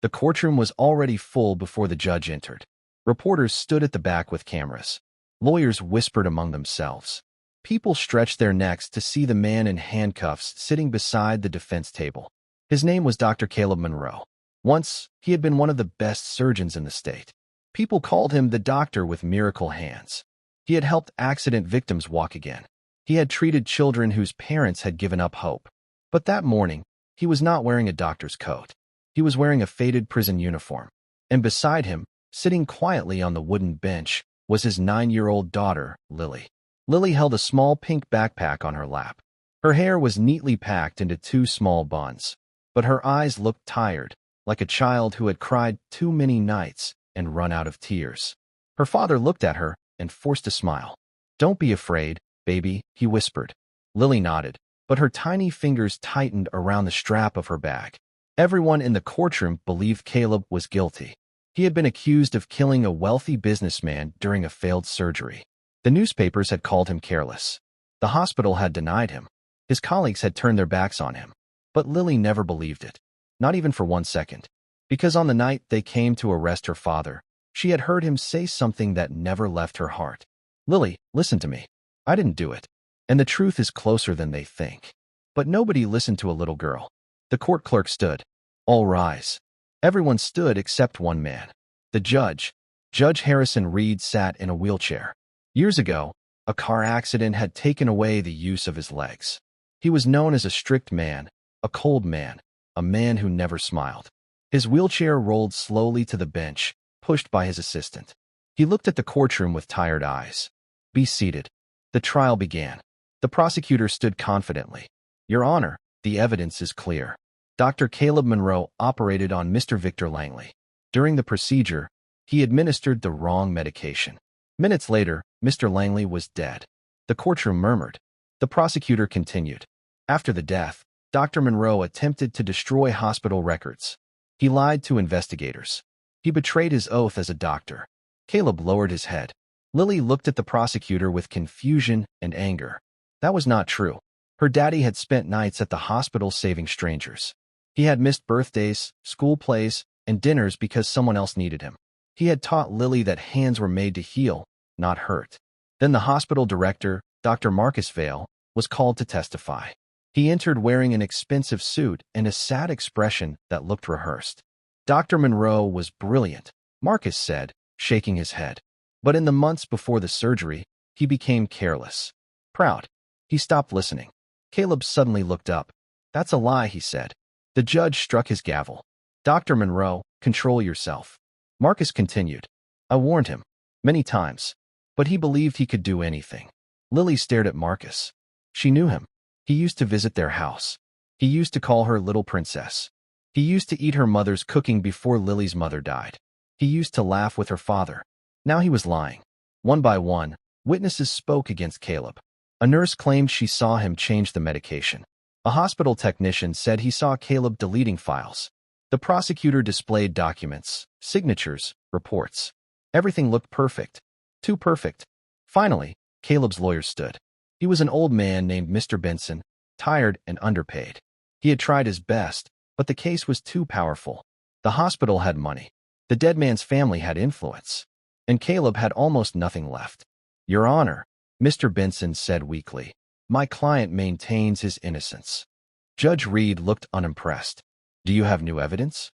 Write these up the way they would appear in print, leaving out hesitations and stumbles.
The courtroom was already full before the judge entered. Reporters stood at the back with cameras. Lawyers whispered among themselves. People stretched their necks to see the man in handcuffs sitting beside the defense table. His name was Dr. Caleb Monroe. Once, he had been one of the best surgeons in the state. People called him the doctor with miracle hands. He had helped accident victims walk again. He had treated children whose parents had given up hope. But that morning, he was not wearing a doctor's coat. He was wearing a faded prison uniform. And beside him, sitting quietly on the wooden bench, was his 9-year-old daughter, Lily. Lily held a small pink backpack on her lap. Her hair was neatly packed into 2 small buns, but her eyes looked tired, like a child who had cried too many nights and run out of tears. Her father looked at her and forced a smile. "Don't be afraid, baby," he whispered. Lily nodded, but her tiny fingers tightened around the strap of her bag. Everyone in the courtroom believed Caleb was guilty. He had been accused of killing a wealthy businessman during a failed surgery. The newspapers had called him careless. The hospital had denied him. His colleagues had turned their backs on him. But Lily never believed it, not even for 1 second. Because on the night they came to arrest her father, she had heard him say something that never left her heart. "Lily, listen to me. I didn't do it. And the truth is closer than they think." But nobody listened to a little girl. The court clerk stood. "All rise." Everyone stood except one man. The judge. Judge Harrison Reed sat in a wheelchair. Years ago, a car accident had taken away the use of his legs. He was known as a strict man, a cold man, a man who never smiled. His wheelchair rolled slowly to the bench, pushed by his assistant. He looked at the courtroom with tired eyes. "Be seated." The trial began. The prosecutor stood confidently. "Your Honor, the evidence is clear. Dr. Caleb Monroe operated on Mr. Victor Langley. During the procedure, he administered the wrong medication. Minutes later, Mr. Langley was dead." The courtroom murmured. The prosecutor continued. "After the death, Dr. Monroe attempted to destroy hospital records. He lied to investigators. He betrayed his oath as a doctor." Caleb lowered his head. Lily looked at the prosecutor with confusion and anger. That was not true. Her daddy had spent nights at the hospital saving strangers. He had missed birthdays, school plays, and dinners because someone else needed him. He had taught Lily that hands were made to heal, not hurt. Then the hospital director, Dr. Marcus Vale, was called to testify. He entered wearing an expensive suit and a sad expression that looked rehearsed. "Dr. Monroe was brilliant," Marcus said, shaking his head. "But in the months before the surgery, he became careless. Proud. He stopped listening." Caleb suddenly looked up. "That's a lie," he said. The judge struck his gavel. "Dr. Monroe, control yourself." Marcus continued. "I warned him. Many times. But he believed he could do anything." Lily stared at Marcus. She knew him. He used to visit their house. He used to call her little princess. He used to eat her mother's cooking before Lily's mother died. He used to laugh with her father. Now he was lying. One by one, witnesses spoke against Caleb. A nurse claimed she saw him change the medication. A hospital technician said he saw Caleb deleting files. The prosecutor displayed documents, signatures, reports. Everything looked perfect. Too perfect. Finally, Caleb's lawyer stood. He was an old man named Mr. Benson, tired and underpaid. He had tried his best, but the case was too powerful. The hospital had money. The dead man's family had influence. And Caleb had almost nothing left. "Your Honor," Mr. Benson said weakly, "my client maintains his innocence." Judge Reed looked unimpressed. "Do you have new evidence?"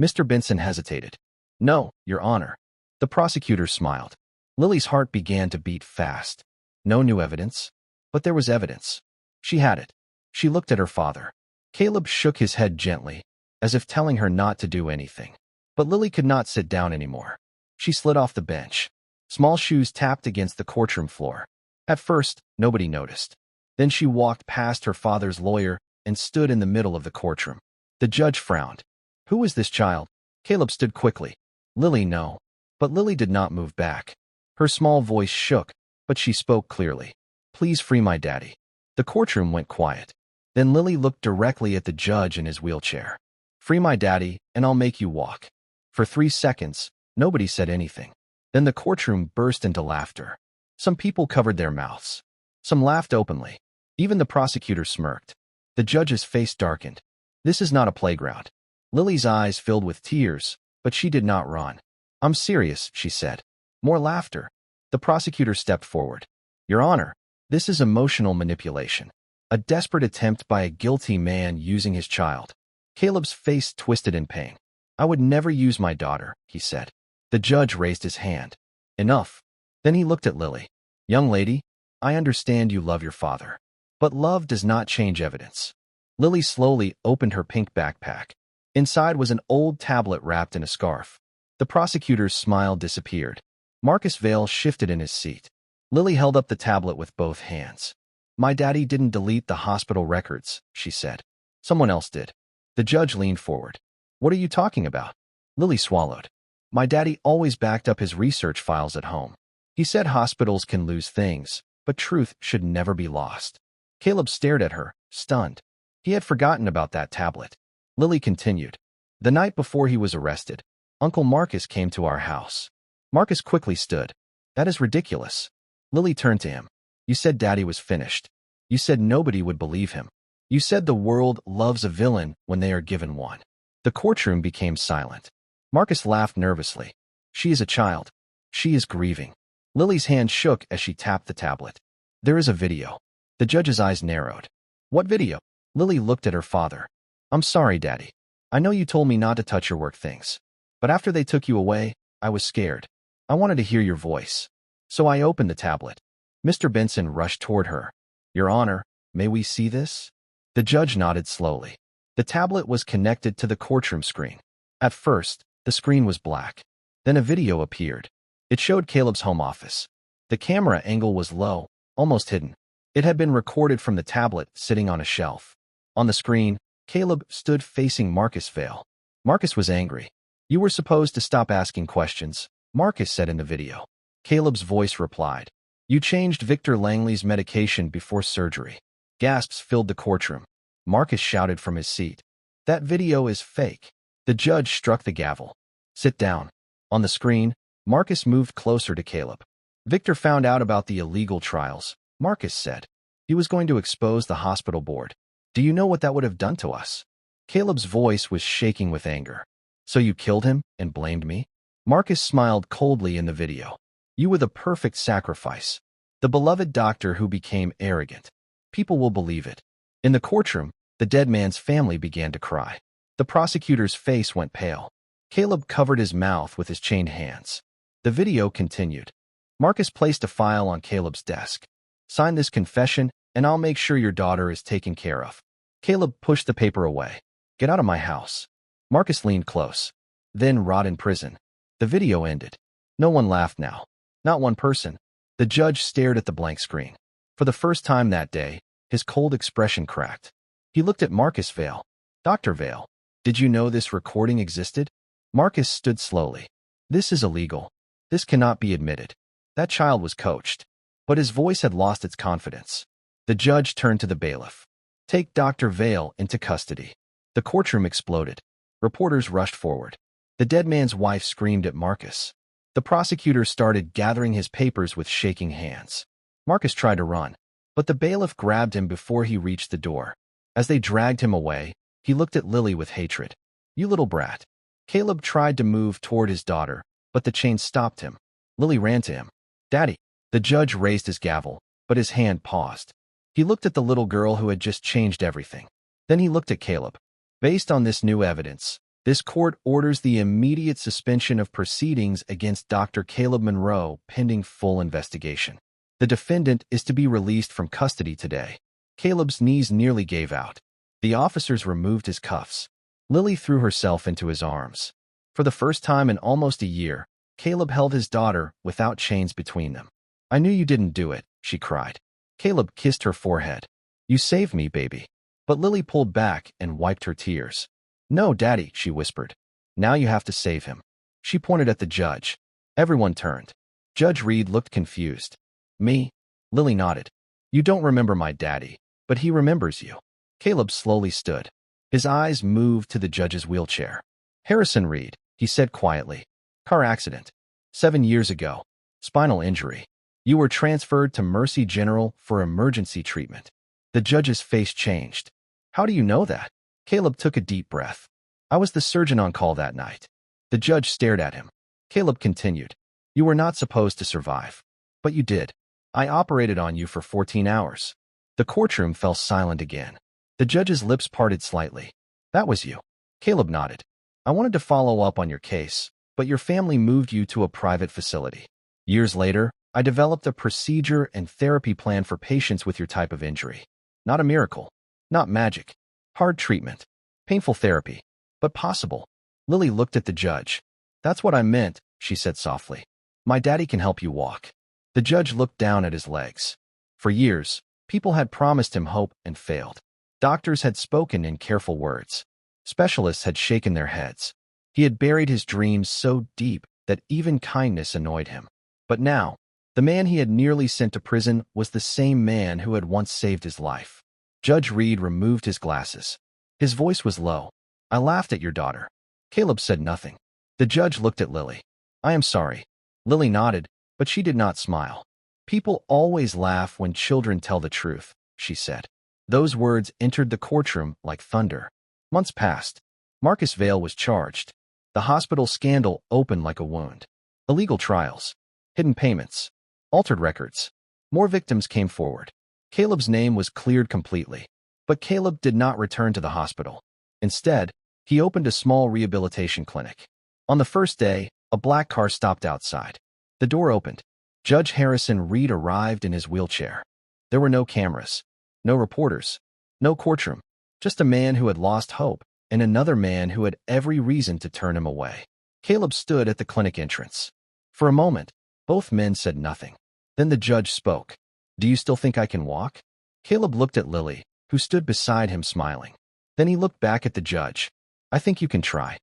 Mr. Benson hesitated. "No, Your Honor." The prosecutor smiled. Lily's heart began to beat fast. No new evidence? But there was evidence. She had it. She looked at her father. Caleb shook his head gently, as if telling her not to do anything. But Lily could not sit down anymore. She slid off the bench. Small shoes tapped against the courtroom floor. At first, nobody noticed. Then she walked past her father's lawyer and stood in the middle of the courtroom. The judge frowned. "Who is this child?" Caleb stood quickly. "Lily, no." But Lily did not move back. Her small voice shook, but she spoke clearly. "Please free my daddy." The courtroom went quiet. Then Lily looked directly at the judge in his wheelchair. "Free my daddy, and I'll make you walk." For 3 seconds, nobody said anything. Then the courtroom burst into laughter. Some people covered their mouths. Some laughed openly. Even the prosecutor smirked. The judge's face darkened. "This is not a playground." Lily's eyes filled with tears, but she did not run. "I'm serious," she said. More laughter. The prosecutor stepped forward. "Your Honor, this is emotional manipulation. A desperate attempt by a guilty man using his child." Caleb's face twisted in pain. "I would never use my daughter," he said. The judge raised his hand. "Enough." Then he looked at Lily. "Young lady, I understand you love your father. But love does not change evidence." Lily slowly opened her pink backpack. Inside was an old tablet wrapped in a scarf. The prosecutor's smile disappeared. Marcus Vale shifted in his seat. Lily held up the tablet with both hands. "My daddy didn't delete the hospital records," she said. "Someone else did." The judge leaned forward. "What are you talking about?" Lily swallowed. "My daddy always backed up his research files at home. He said hospitals can lose things, but truth should never be lost." Caleb stared at her, stunned. He had forgotten about that tablet. Lily continued. "The night before he was arrested, Uncle Marcus came to our house." Marcus quickly stood. "That is ridiculous." Lily turned to him. "You said Daddy was finished. You said nobody would believe him. You said the world loves a villain when they are given one." The courtroom became silent. Marcus laughed nervously. "She is a child. She is grieving." Lily's hand shook as she tapped the tablet. "There is a video." The judge's eyes narrowed. "What video?" Lily looked at her father. "I'm sorry, Daddy. I know you told me not to touch your work things. But after they took you away, I was scared. I wanted to hear your voice. So I opened the tablet." Mr. Benson rushed toward her. "Your Honor, may we see this?" The judge nodded slowly. The tablet was connected to the courtroom screen. At first, the screen was black. Then a video appeared. It showed Caleb's home office. The camera angle was low, almost hidden. It had been recorded from the tablet sitting on a shelf. On the screen, Caleb stood facing Marcus Vale. Marcus was angry. "You were supposed to stop asking questions," Marcus said in the video. Caleb's voice replied. "You changed Victor Langley's medication before surgery." Gasps filled the courtroom. Marcus shouted from his seat. "That video is fake." The judge struck the gavel. "Sit down." On the screen, Marcus moved closer to Caleb. "Victor found out about the illegal trials," Marcus said. "He was going to expose the hospital board. Do you know what that would have done to us?" Caleb's voice was shaking with anger. "So you killed him and blamed me?" Marcus smiled coldly in the video. "You were the perfect sacrifice. The beloved doctor who became arrogant. People will believe it." In the courtroom, the dead man's family began to cry. The prosecutor's face went pale. Caleb covered his mouth with his chained hands. The video continued. Marcus placed a file on Caleb's desk. "Sign this confession, and I'll make sure your daughter is taken care of." Caleb pushed the paper away. "Get out of my house." Marcus leaned close. "Then rot in prison." The video ended. No one laughed now. Not one person. The judge stared at the blank screen. For the first time that day, his cold expression cracked. He looked at Marcus Vale. "Dr. Vale, did you know this recording existed?" Marcus stood slowly. "This is illegal. This cannot be admitted. That child was coached." But his voice had lost its confidence. The judge turned to the bailiff. "Take Dr. Vale into custody." The courtroom exploded. Reporters rushed forward. The dead man's wife screamed at Marcus. The prosecutor started gathering his papers with shaking hands. Marcus tried to run, but the bailiff grabbed him before he reached the door. As they dragged him away, he looked at Lily with hatred. "You little brat." Caleb tried to move toward his daughter, but the chain stopped him. Lily ran to him. "Daddy." The judge raised his gavel, but his hand paused. He looked at the little girl who had just changed everything. Then he looked at Caleb. "Based on this new evidence, this court orders the immediate suspension of proceedings against Dr. Caleb Monroe pending full investigation. The defendant is to be released from custody today." Caleb's knees nearly gave out. The officers removed his cuffs. Lily threw herself into his arms. For the first time in almost a year, Caleb held his daughter without chains between them. "I knew you didn't do it," she cried. Caleb kissed her forehead. "You saved me, baby." But Lily pulled back and wiped her tears. "No, Daddy," she whispered. "Now you have to save him." She pointed at the judge. Everyone turned. Judge Reed looked confused. "Me?" Lily nodded. "You don't remember my daddy, but he remembers you." Caleb slowly stood. His eyes moved to the judge's wheelchair. "Harrison Reed," he said quietly. "Car accident. 7 years ago. Spinal injury. You were transferred to Mercy General for emergency treatment." The judge's face changed. "How do you know that?" Caleb took a deep breath. I was the surgeon on call that night. The judge stared at him. Caleb continued. You were not supposed to survive. But you did. I operated on you for 14 hours. The courtroom fell silent again. The judge's lips parted slightly. That was you. Caleb nodded. I wanted to follow up on your case, but your family moved you to a private facility. Years later, I developed a procedure and therapy plan for patients with your type of injury. Not a miracle. Not magic. Hard treatment. Painful therapy. But possible. Lily looked at the judge. That's what I meant, she said softly. My daddy can help you walk. The judge looked down at his legs. For years, people had promised him hope and failed. Doctors had spoken in careful words. Specialists had shaken their heads. He had buried his dreams so deep that even kindness annoyed him. But now, the man he had nearly sent to prison was the same man who had once saved his life. Judge Reed removed his glasses. His voice was low. I laughed at your daughter. Caleb said nothing. The judge looked at Lily. I am sorry. Lily nodded, but she did not smile. People always laugh when children tell the truth, she said. Those words entered the courtroom like thunder. Months passed. Marcus Vale was charged. The hospital scandal opened like a wound. Illegal trials. Hidden payments. Altered records. More victims came forward. Caleb's name was cleared completely. But Caleb did not return to the hospital. Instead, he opened a small rehabilitation clinic. On the first day, a black car stopped outside. The door opened. Judge Harrison Reed arrived in his wheelchair. There were no cameras, no reporters, no courtroom, just a man who had lost hope and another man who had every reason to turn him away. Caleb stood at the clinic entrance. For a moment, both men said nothing. Then the judge spoke. Do you still think I can walk? Caleb looked at Lily, who stood beside him smiling. Then he looked back at the judge. I think you can try.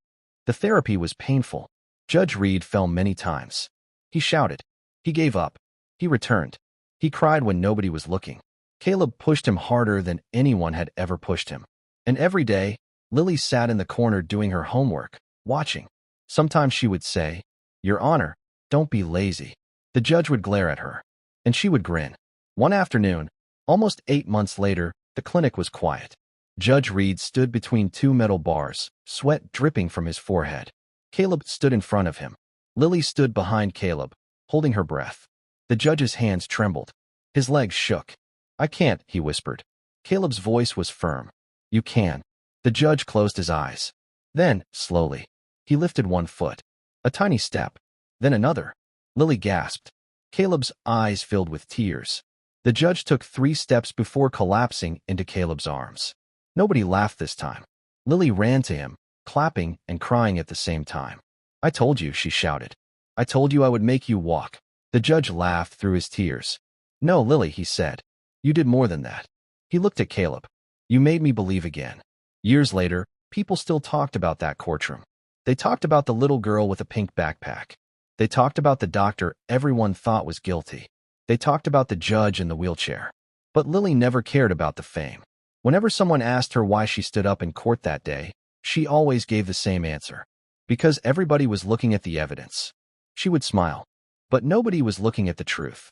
The therapy was painful. Judge Reed fell many times. He shouted. He gave up. He returned. He cried when nobody was looking. Caleb pushed him harder than anyone had ever pushed him. And every day, Lily sat in the corner doing her homework, watching. Sometimes she would say, Your Honor, don't be lazy. The judge would glare at her, and she would grin. One afternoon, almost 8 months later, the clinic was quiet. Judge Reed stood between two metal bars, sweat dripping from his forehead. Caleb stood in front of him. Lily stood behind Caleb, holding her breath. The judge's hands trembled. His legs shook. I can't, he whispered. Caleb's voice was firm. You can. The judge closed his eyes. Then, slowly, he lifted one foot. A tiny step. Then another. Lily gasped. Caleb's eyes filled with tears. The judge took 3 steps before collapsing into Caleb's arms. Nobody laughed this time. Lily ran to him, clapping and crying at the same time. I told you, she shouted. I told you I would make you walk. The judge laughed through his tears. No, Lily, he said. You did more than that. He looked at Caleb. You made me believe again. Years later, people still talked about that courtroom. They talked about the little girl with a pink backpack. They talked about the doctor everyone thought was guilty. They talked about the judge in the wheelchair. But Lily never cared about the fame. Whenever someone asked her why she stood up in court that day, she always gave the same answer. Because everybody was looking at the evidence. She would smile. But nobody was looking at the truth.